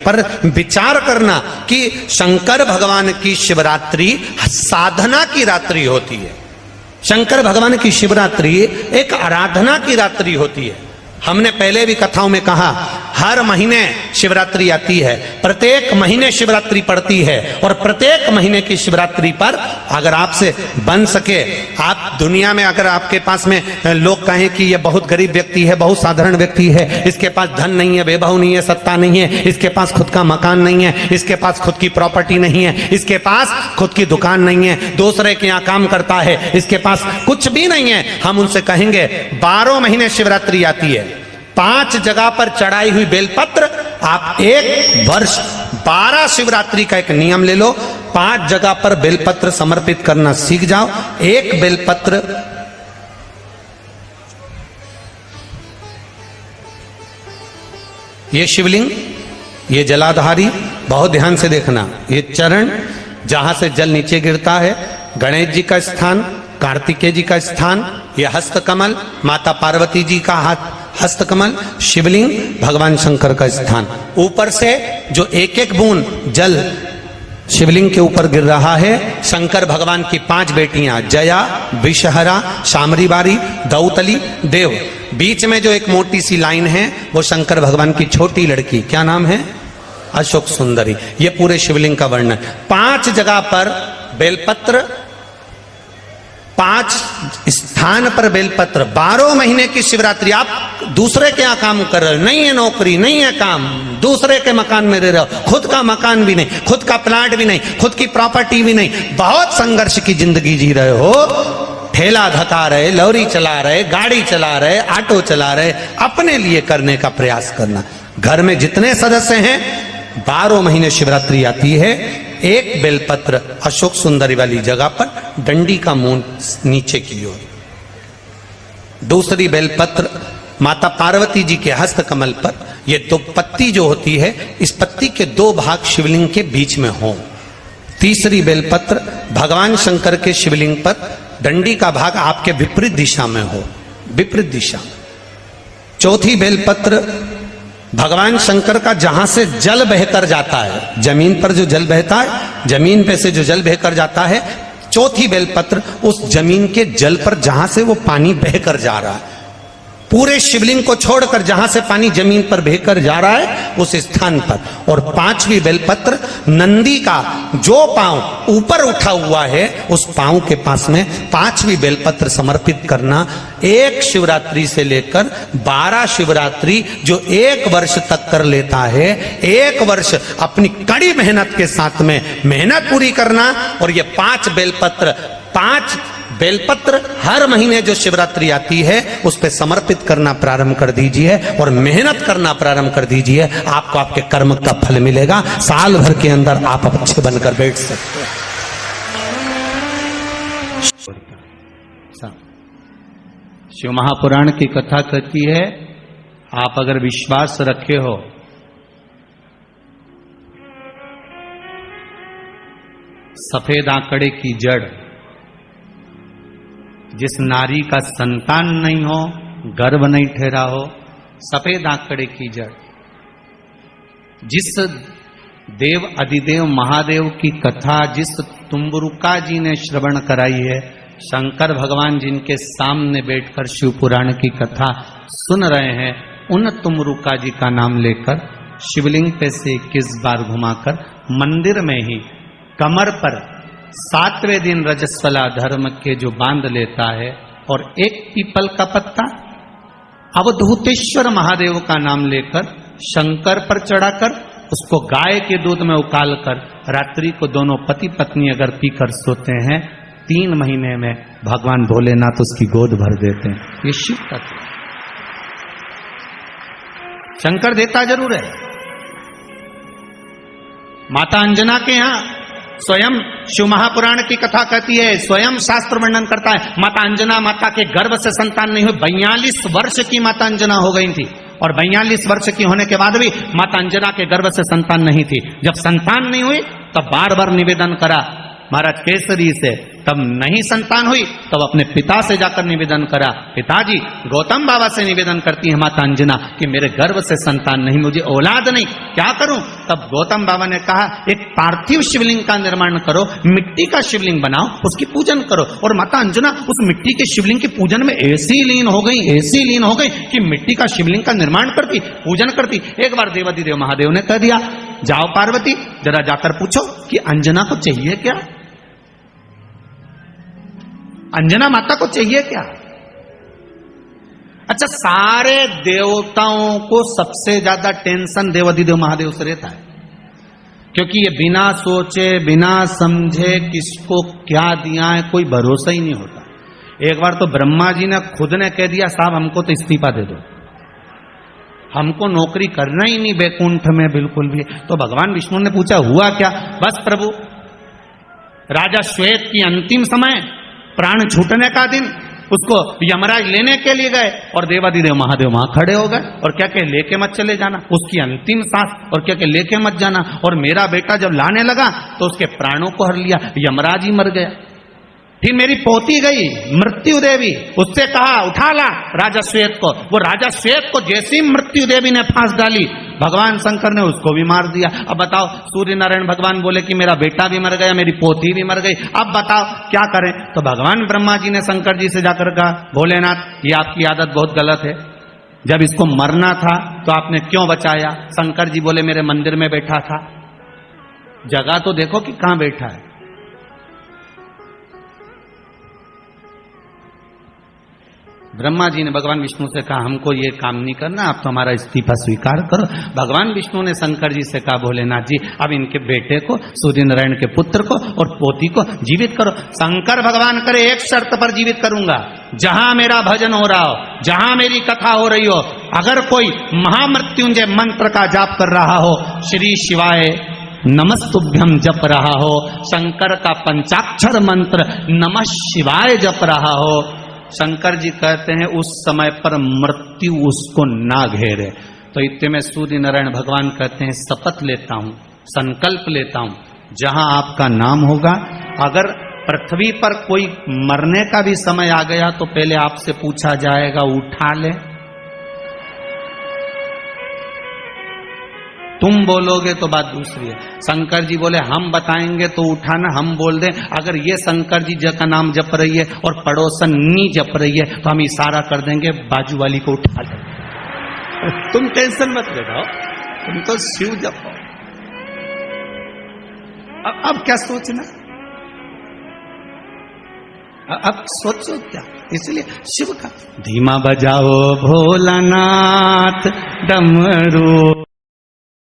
पर विचार करना कि शंकर भगवान की शिवरात्रि साधना की रात्रि होती है। शंकर भगवान की शिवरात्रि एक आराधना की रात्रि होती है। हमने पहले भी कथाओं में कहा, हर महीने शिवरात्रि आती है, प्रत्येक महीने शिवरात्रि पड़ती है, और प्रत्येक महीने की शिवरात्रि पर अगर आपसे बन सके, आप दुनिया में अगर आपके पास में लोग कहें कि ये बहुत गरीब व्यक्ति है, बहुत साधारण व्यक्ति है, इसके पास धन नहीं है, वैभव नहीं है, सत्ता नहीं है, इसके पास खुद का मकान नहीं है, इसके पास खुद की प्रॉपर्टी नहीं है, इसके पास खुद की दुकान नहीं है, दूसरे के यहाँ काम करता है, इसके पास कुछ भी नहीं है, हम उनसे कहेंगे 12 महीने शिवरात्रि आती है, 5 जगह पर चढ़ाई हुई बेलपत्र, आप एक वर्ष 12 शिवरात्रि का एक नियम ले लो, 5 जगह पर बेलपत्र समर्पित करना सीख जाओ। एक बेलपत्र ये शिवलिंग, ये जलाधारी, बहुत ध्यान से देखना, ये चरण जहां से जल नीचे गिरता है, गणेश जी का स्थान, कार्तिकेय जी का स्थान, ये हस्तकमल माता पार्वती जी का हाथ हस्तकमल, शिवलिंग भगवान शंकर का स्थान। ऊपर से जो एक एक बूंद जल शिवलिंग के ऊपर गिर रहा है, शंकर भगवान की 5 बेटियां जया, विषहरा, शामरीबारी, दौतली, देव, बीच में जो एक मोटी सी लाइन है वो शंकर भगवान की छोटी लड़की, क्या नाम है? अशोक सुंदरी। ये पूरे शिवलिंग का वर्णन। 5 जगह पर बेलपत्र, 5 स्थान पर बेलपत्र, 12 महीने की शिवरात्रि। आप दूसरे के यहाँ काम कर रहे हो, नहीं है नौकरी, नहीं है काम, दूसरे के मकान में रह रहे हो, खुद का मकान भी नहीं, खुद का प्लाट भी नहीं, खुद की प्रॉपर्टी भी नहीं, बहुत संघर्ष की जिंदगी जी रहे हो, ठेला धका रहे, लॉरी चला रहे, गाड़ी चला रहे, ऑटो चला रहे, अपने लिए करने का प्रयास करना। घर में जितने सदस्य हैं, 12 महीने शिवरात्रि आती है, एक बेलपत्र अशोक सुंदरी वाली जगह पर, डंडी का मुंह नीचे की ओर। दूसरी बेलपत्र माता पार्वती जी के हस्त कमल पर, ये 2 पत्ती जो होती है, इस पत्ती के 2 भाग शिवलिंग के बीच में हो। तीसरी बेलपत्र भगवान शंकर के शिवलिंग पर, डंडी का भाग आपके विपरीत दिशा में हो, विपरीत दिशा। चौथी बेलपत्र भगवान शंकर का जहां से जल बहकर जाता है, जमीन पर जो जल बहता है, जमीन पे से जो जल बहकर जाता है, चौथी बेलपत्र उस जमीन के जल पर जहां से वो पानी बहकर जा रहा है, पूरे शिवलिंग को छोड़कर जहां से पानी जमीन पर बहकर जा रहा है उस स्थान पर। और 5वीं बेलपत्र नंदी का जो पांव ऊपर उठा हुआ है, उस पांव के पास में 5वीं बेलपत्र समर्पित करना। एक शिवरात्रि से लेकर 12 शिवरात्रि जो 1 वर्ष तक कर लेता है, 1 वर्ष अपनी कड़ी मेहनत के साथ में मेहनत पूरी करना, और ये 5 बेलपत्र हर महीने जो शिवरात्रि आती है उस पे समर्पित करना प्रारंभ कर दीजिए और मेहनत करना प्रारंभ कर दीजिए। आपको आपके कर्म का फल मिलेगा, साल भर के अंदर आप अच्छे बनकर बैठ सकते हैं। शिव महापुराण की कथा कहती है, आप अगर विश्वास रखे हो, सफेद आंकड़े की जड़, जिस नारी का संतान नहीं हो, गर्भ नहीं ठहरा हो, सफेद आंकड़े की जड़, जिस देव अधिदेव महादेव की कथा जिस तुम्बरुका जी ने श्रवण कराई है, शंकर भगवान जिनके सामने बैठकर शिव पुराण की कथा सुन रहे हैं, उन तुम्बरुका जी का नाम लेकर शिवलिंग पे से 21 बार घुमाकर मंदिर में ही कमर पर 7वें दिन रजस्वला धर्म के जो बांध लेता है, और एक पीपल का पत्ता अवधूतेश्वर महादेव का नाम लेकर शंकर पर चढ़ाकर उसको गाय के दूध में उकाल कर रात्रि को दोनों पति पत्नी अगर पीकर सोते हैं, 3 महीने में भगवान भोलेनाथ उसकी गोद भर देते हैं। ये शिव तत्व, शंकर देता जरूर है। माता अंजना के यहां स्वयं शिव महापुराण की कथा कहती है, स्वयं शास्त्र वर्णन करता है, माता अंजना माता के गर्भ से संतान नहीं हुई। 42 वर्ष की माता अंजना हो गई थी, और 42 वर्ष की होने के बाद भी माता अंजना के गर्भ से संतान नहीं थी। जब संतान नहीं हुई तब बार बार निवेदन करा महाराज केसरी से, तब नहीं संतान हुई तब अपने पिता से जाकर निवेदन करा, पिताजी गौतम बाबा से निवेदन करती है माता अंजना कि मेरे गर्भ से संतान नहीं, मुझे औलाद नहीं, क्या करूं? तब गौतम बाबा ने कहा एक पार्थिव शिवलिंग का निर्माण करो, मिट्टी का शिवलिंग बनाओ, उसकी पूजन करो। और माता अंजना उस मिट्टी के शिवलिंग के पूजन में ऐसी लीन हो गई कि मिट्टी का शिवलिंग का निर्माण करती, पूजन करती। एक बार देवाधिदेव महादेव ने कह दिया, जाओ पार्वती जरा जाकर पूछो कि अंजना को चाहिए क्या, अंजना माता को चाहिए क्या। अच्छा, सारे देवताओं को सबसे ज्यादा टेंशन देवाधिदेव महादेव से रहता है, क्योंकि ये बिना सोचे बिना समझे किसको क्या दिया है कोई भरोसा ही नहीं होता। एक बार तो ब्रह्मा जी ने खुद ने कह दिया, साहब हमको तो इस्तीफा दे दो, हमको नौकरी करना ही नहीं बैकुंठ में बिल्कुल भी। तो भगवान विष्णु ने पूछा हुआ क्या? बस प्रभु, राजा श्वेत की अंतिम समय, प्राण छूटने का दिन, उसको यमराज लेने के लिए गए और देवाधिदेव महादेव वहां खड़े हो गए और क्या कहे, लेके मत चले जाना, उसकी अंतिम सांस, और क्या कहे, लेके मत जाना। और मेरा बेटा जब लाने लगा तो उसके प्राणों को हर लिया, यमराज ही मर गया। फिर मेरी पोती गई मृत्यु देवी, उससे कहा उठा ला राजा श्वेत को, वो राजा श्वेत को जैसी मृत्यु देवी ने फांस डाली, भगवान शंकर ने उसको भी मार दिया। अब बताओ, सूर्य नारायण भगवान बोले कि मेरा बेटा भी मर गया, मेरी पोती भी मर गई, अब बताओ क्या करें? तो भगवान ब्रह्मा जी ने शंकर जी से जाकर कहा, भोलेनाथ ये आपकी आदत बहुत गलत है, जब इसको मरना था तो आपने क्यों बचाया? शंकर जी बोले मेरे मंदिर में बैठा था, जगह तो देखो कि कहां बैठा है। ब्रह्मा जी ने भगवान विष्णु से कहा हमको ये काम नहीं करना, आप तो हमारा इस्तीफा स्वीकार करो। भगवान विष्णु ने शंकर जी से कहा, भोलेनाथ जी अब इनके बेटे को, सूर्य नारायण के पुत्र को और पोती को जीवित करो। शंकर भगवान करे एक शर्त पर जीवित करूंगा, जहां मेरा भजन हो रहा हो, जहां मेरी कथा हो रही हो, अगर कोई महामृत्युंजय मंत्र का जाप कर रहा हो, श्री शिवाय नमस्तुभ्यम जप रहा हो, शंकर का पंचाक्षर मंत्र नमः शिवाय जप रहा हो, शंकर जी कहते हैं उस समय पर मृत्यु उसको ना घेरे। तो इतने में सूर्य नारायण भगवान कहते हैं शपथ लेता हूं, संकल्प लेता हूं, जहां आपका नाम होगा, अगर पृथ्वी पर कोई मरने का भी समय आ गया तो पहले आपसे पूछा जाएगा उठा ले, तुम बोलोगे तो बात दूसरी है। शंकर जी बोले हम बताएंगे तो उठाना, हम बोल दें अगर ये शंकर जी का नाम जप रही है और पड़ोसन नी जप रही है तो हम इशारा कर देंगे बाजू वाली को उठा ले। तुम टेंशन मत ले रहो, तुम तो शिव जपो। अब क्या सोचना, अब सोचो क्या, इसलिए शिव का धीमा बजाओ भोलानाथ डमरू